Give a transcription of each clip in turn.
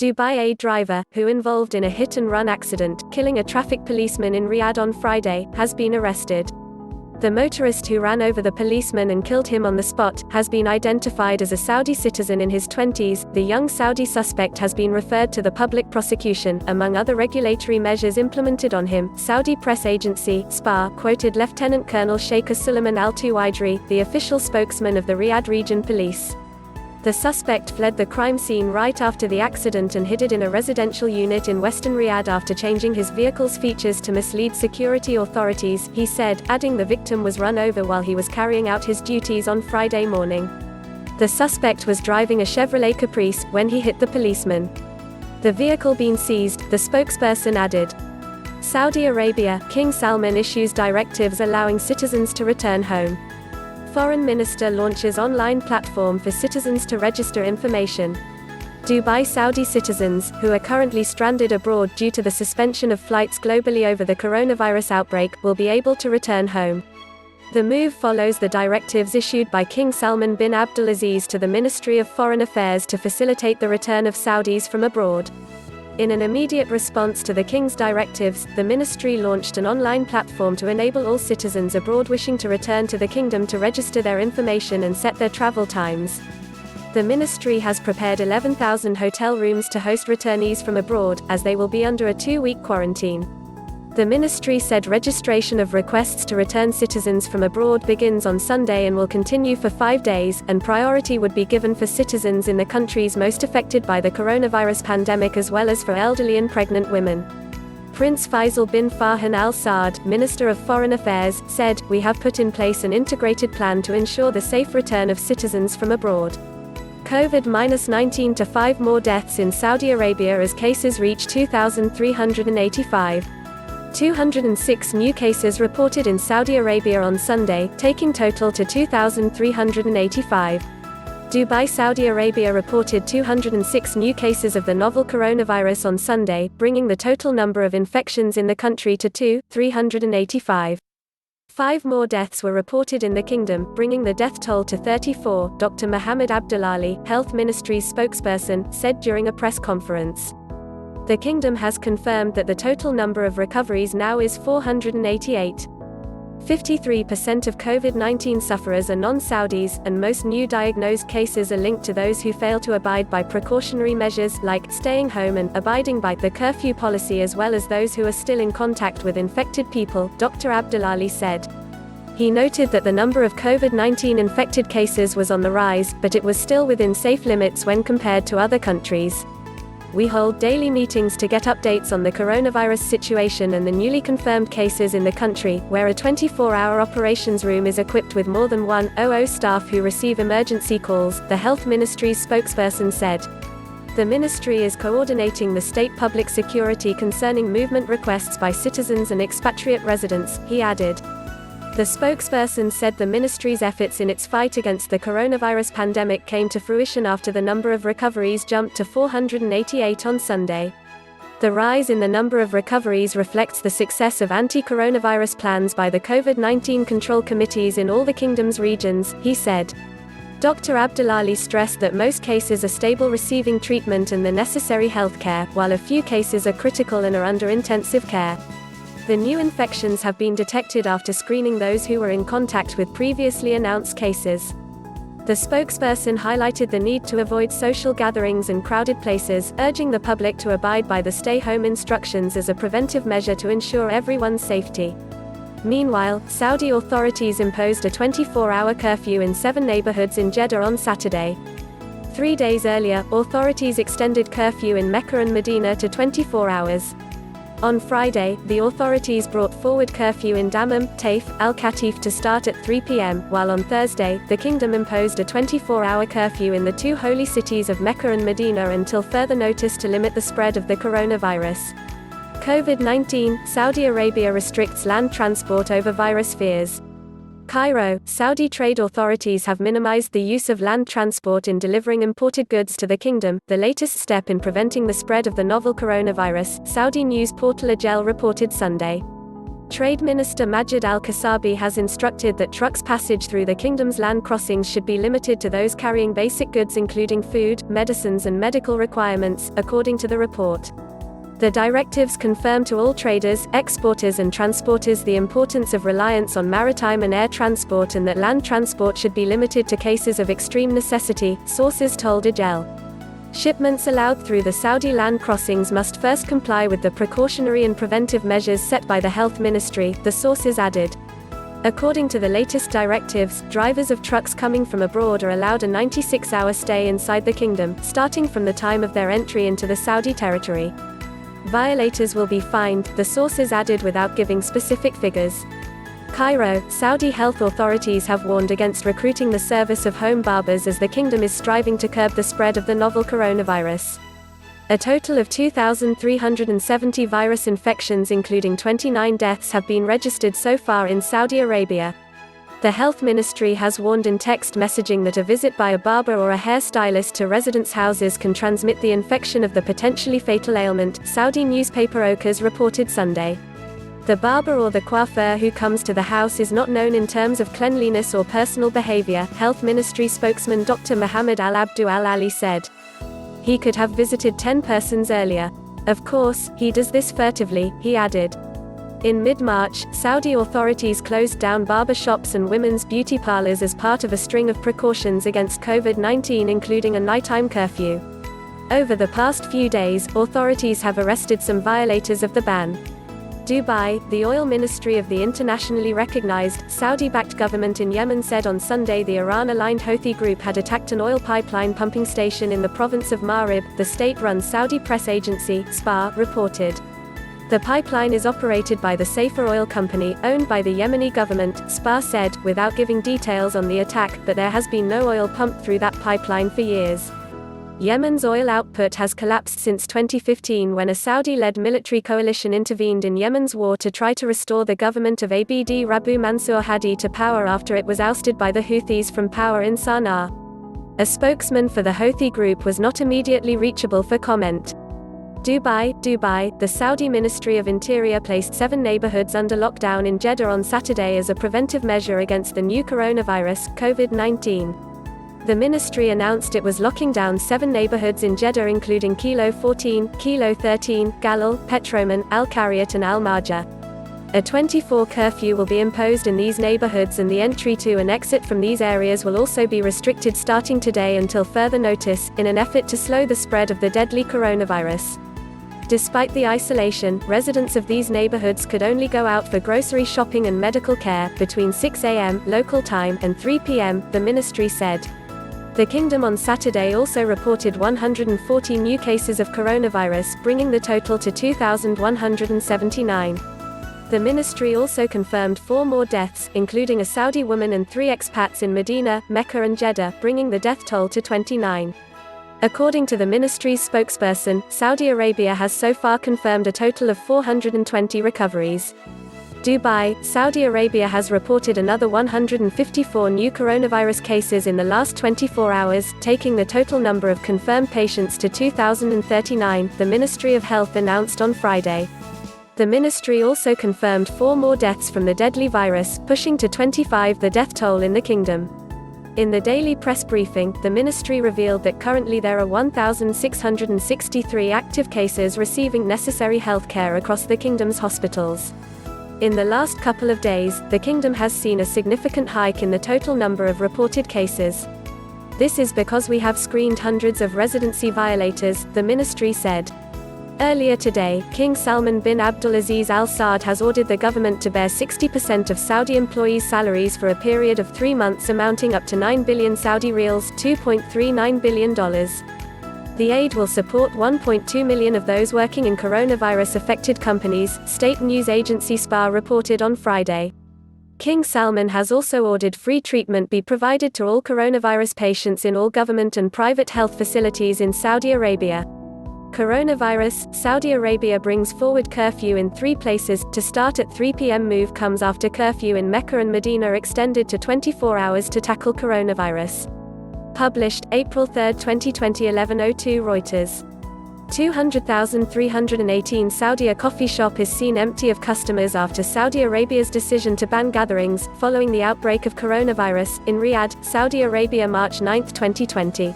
Dubai driver, who involved in a hit-and-run accident, killing a traffic policeman in Riyadh on Friday, has been arrested. The motorist who ran over the policeman and killed him on the spot has been identified as a Saudi citizen in his 20s. The young Saudi suspect has been referred to the public prosecution, among other regulatory measures implemented on him. Saudi press agency, SPA, quoted Lieutenant Colonel Sheikh Suleiman Al-Tuwaidri, the official spokesman of the Riyadh Region Police. The suspect fled the crime scene right after the accident and hid in a residential unit in western Riyadh after changing his vehicle's features to mislead security authorities, he said, adding the victim was run over while he was carrying out his duties on Friday morning. The suspect was driving a Chevrolet Caprice when he hit the policeman. The vehicle being seized, the spokesperson added. Saudi Arabia, King Salman issues directives allowing citizens to return home. Foreign Minister launches online platform for citizens to register information. Dubai Saudi citizens, who are currently stranded abroad due to the suspension of flights globally over the coronavirus outbreak, will be able to return home. The move follows the directives issued by King Salman bin Abdulaziz to the Ministry of Foreign Affairs to facilitate the return of Saudis from abroad. In an immediate response to the King's directives, the ministry launched an online platform to enable all citizens abroad wishing to return to the kingdom to register their information and set their travel times. The ministry has prepared 11,000 hotel rooms to host returnees from abroad, as they will be under a 2-week quarantine. The ministry said registration of requests to return citizens from abroad begins on Sunday and will continue for 5 days, and priority would be given for citizens in the countries most affected by the coronavirus pandemic as well as for elderly and pregnant women. Prince Faisal bin Farhan Al Saud, Minister of Foreign Affairs, said, "We have put in place an integrated plan to ensure the safe return of citizens from abroad." COVID-19 to 5 more deaths in Saudi Arabia as cases reach 2,385. 206 new cases reported in Saudi Arabia on Sunday, taking total to 2,385. Dubai Saudi Arabia reported 206 new cases of the novel coronavirus on Sunday, bringing the total number of infections in the country to 2,385. 5 more deaths were reported in the kingdom, bringing the death toll to 34, Dr. Mohammed Abdulali, Health Ministry's spokesperson, said during a press conference. The kingdom has confirmed that the total number of recoveries now is 488. 53% of COVID-19 sufferers are non-Saudis, and most new diagnosed cases are linked to those who fail to abide by precautionary measures, like staying home and abiding by the curfew policy, as well as those who are still in contact with infected people, Dr. Abdulali said. He noted that the number of COVID-19 infected cases was on the rise, but it was still within safe limits when compared to other countries. We hold daily meetings to get updates on the coronavirus situation and the newly confirmed cases in the country, where a 24-hour operations room is equipped with more than 100 staff who receive emergency calls, the Health Ministry's spokesperson said. The ministry is coordinating the state public security concerning movement requests by citizens and expatriate residents, he added. The spokesperson said the ministry's efforts in its fight against the coronavirus pandemic came to fruition after the number of recoveries jumped to 488 on Sunday. The rise in the number of recoveries reflects the success of anti-coronavirus plans by the COVID-19 control committees in all the kingdom's regions, he said. Dr. Abdulali stressed that most cases are stable, receiving treatment and the necessary health care, while a few cases are critical and are under intensive care. The new infections have been detected after screening those who were in contact with previously announced cases. The spokesperson highlighted the need to avoid social gatherings and crowded places, urging the public to abide by the stay-home instructions as a preventive measure to ensure everyone's safety. Meanwhile, Saudi authorities imposed a 24-hour curfew in 7 neighborhoods in Jeddah on Saturday. 3 days earlier, authorities extended curfew in Mecca and Medina to 24 hours. On Friday, the authorities brought forward curfew in Dammam, Taif, Al-Khatif to start at 3 p.m., while on Thursday, the kingdom imposed a 24-hour curfew in the 2 holy cities of Mecca and Medina until further notice to limit the spread of the coronavirus. COVID-19, Saudi Arabia restricts land transport over virus fears. Cairo, Saudi trade authorities have minimized the use of land transport in delivering imported goods to the kingdom, the latest step in preventing the spread of the novel coronavirus, Saudi news portal Ajel reported Sunday. Trade Minister Majid Al-Kasabi has instructed that trucks' passage through the kingdom's land crossings should be limited to those carrying basic goods including food, medicines and medical requirements, according to the report. The directives confirm to all traders, exporters and transporters the importance of reliance on maritime and air transport and that land transport should be limited to cases of extreme necessity, sources told AJEL. Shipments allowed through the Saudi land crossings must first comply with the precautionary and preventive measures set by the Health Ministry, the sources added. According to the latest directives, drivers of trucks coming from abroad are allowed a 96-hour stay inside the kingdom, starting from the time of their entry into the Saudi territory. Violators will be fined, the sources added without giving specific figures. Cairo, Saudi health authorities have warned against recruiting the service of home barbers as the kingdom is striving to curb the spread of the novel coronavirus. A total of 2,370 virus infections including 29 deaths have been registered so far in Saudi Arabia. The Health Ministry has warned in text messaging that a visit by a barber or a hairstylist to residents' houses can transmit the infection of the potentially fatal ailment, Saudi newspaper Okaz reported Sunday. The barber or the coiffeur who comes to the house is not known in terms of cleanliness or personal behavior, Health Ministry spokesman Dr. Mohammed Abdulali said. He could have visited 10 persons earlier. Of course, he does this furtively, he added. In mid-March, Saudi authorities closed down barber shops and women's beauty parlors as part of a string of precautions against COVID-19 including a nighttime curfew. Over the past few days, authorities have arrested some violators of the ban. Dubai, the oil ministry of the internationally recognized, Saudi-backed government in Yemen said on Sunday the Iran-aligned Houthi group had attacked an oil pipeline pumping station in the province of Ma'rib, the state-run Saudi press agency, SPA, reported. The pipeline is operated by the Safer Oil Company, owned by the Yemeni government, SPA said, without giving details on the attack, but there has been no oil pumped through that pipeline for years. Yemen's oil output has collapsed since 2015 when a Saudi-led military coalition intervened in Yemen's war to try to restore the government of Abd Rabbu Mansur Hadi to power after it was ousted by the Houthis from power in Sana'a. A spokesman for the Houthi group was not immediately reachable for comment. Dubai, the Saudi Ministry of Interior placed 7 neighborhoods under lockdown in Jeddah on Saturday as a preventive measure against the new coronavirus, COVID-19. The ministry announced it was locking down 7 neighborhoods in Jeddah including Kilo 14, Kilo 13, Galil, Petroman, Al-Khariat and Al-Marja. A 24 curfew will be imposed in these neighborhoods and the entry to and exit from these areas will also be restricted starting today until further notice, in an effort to slow the spread of the deadly coronavirus. Despite the isolation, residents of these neighborhoods could only go out for grocery shopping and medical care, between 6 a.m. local time and 3 p.m., the ministry said. The kingdom on Saturday also reported 140 new cases of coronavirus, bringing the total to 2,179. The ministry also confirmed 4 more deaths, including a Saudi woman and 3 expats in Medina, Mecca and Jeddah, bringing the death toll to 29. According to the ministry's spokesperson, Saudi Arabia has so far confirmed a total of 420 recoveries. Dubai, Saudi Arabia has reported another 154 new coronavirus cases in the last 24 hours, taking the total number of confirmed patients to 2,039, the Ministry of Health announced on Friday. The ministry also confirmed 4 more deaths from the deadly virus, pushing to 25 the death toll in the kingdom. In the daily press briefing, the ministry revealed that currently there are 1,663 active cases receiving necessary healthcare across the kingdom's hospitals. In the last couple of days, the kingdom has seen a significant hike in the total number of reported cases. This is because we have screened hundreds of residency violators, the ministry said. Earlier today, King Salman bin Abdulaziz Al Saud has ordered the government to bear 60% of Saudi employees' salaries for a period of 3 months amounting up to 9 billion Saudi riyals, $2.39 billion. The aid will support 1.2 million of those working in coronavirus-affected companies, state news agency SPA reported on Friday. King Salman has also ordered free treatment be provided to all coronavirus patients in all government and private health facilities in Saudi Arabia. Coronavirus, Saudi Arabia brings forward curfew in 3 places. To start at 3 p.m. move comes after curfew in Mecca and Medina extended to 24 hours to tackle coronavirus. Published, April 3, 2020 11:02 Reuters. 200,318 Saudi A coffee shop is seen empty of customers after Saudi Arabia's decision to ban gatherings, following the outbreak of coronavirus, in Riyadh, Saudi Arabia March 9, 2020.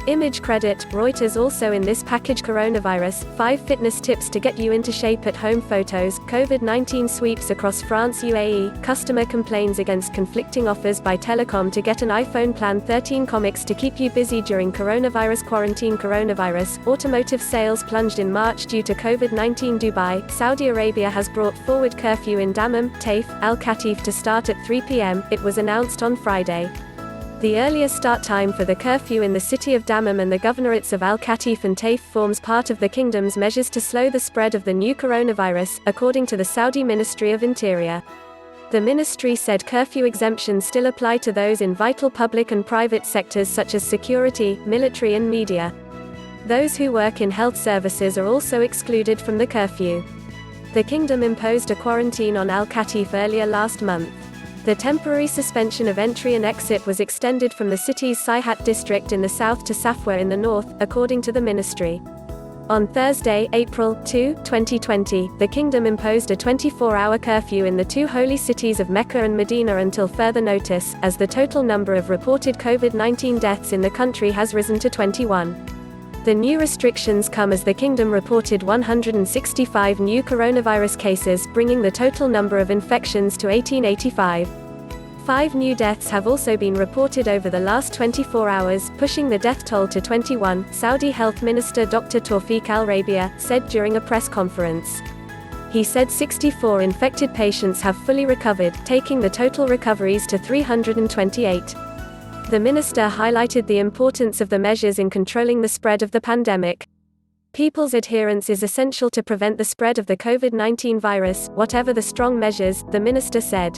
Image credit, Reuters. Also in this package: coronavirus, 5 fitness tips to get you into shape at home. Photos, COVID-19 sweeps across France. UAE, customer complains against conflicting offers by Telecom to get an iPhone plan. 13 comics to keep you busy during coronavirus quarantine. Coronavirus, automotive sales plunged in March due to COVID-19. Dubai, Saudi Arabia has brought forward curfew in Dammam, Taif, Al Khatif to start at 3 p.m, it was announced on Friday. The earliest start time for the curfew in the city of Dammam and the governorates of Al Khatif and Taif forms part of the kingdom's measures to slow the spread of the new coronavirus, according to the Saudi Ministry of Interior. The ministry said curfew exemptions still apply to those in vital public and private sectors such as security, military and media. Those who work in health services are also excluded from the curfew. The kingdom imposed a quarantine on Al Khatif earlier last month. The temporary suspension of entry and exit was extended from the city's Sihat district in the south to Safwa in the north, according to the ministry. On Thursday, April 2, 2020, the kingdom imposed a 24-hour curfew in the 2 holy cities of Mecca and Medina until further notice, as the total number of reported COVID-19 deaths in the country has risen to 21. The new restrictions come as the kingdom reported 165 new coronavirus cases, bringing the total number of infections to 1885. 5 new deaths have also been reported over the last 24 hours, pushing the death toll to 21, Saudi Health Minister Dr. Tawfiq Al-Rabia said during a press conference. He said 64 infected patients have fully recovered, taking the total recoveries to 328. The minister highlighted the importance of the measures in controlling the spread of the pandemic. People's adherence is essential to prevent the spread of the COVID-19 virus, whatever the strong measures, the minister said.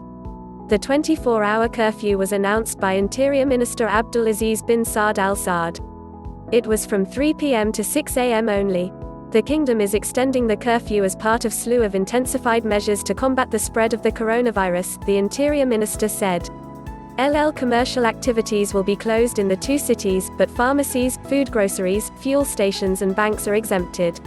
The 24-hour curfew was announced by Interior Minister Abdulaziz bin Saad Al Saad. It was from 3 p.m. to 6 a.m. only. The kingdom is extending the curfew as part of slew of intensified measures to combat the spread of the coronavirus, the Interior Minister said. Commercial activities will be closed in the 2 cities, but pharmacies, food groceries, fuel stations and banks are exempted.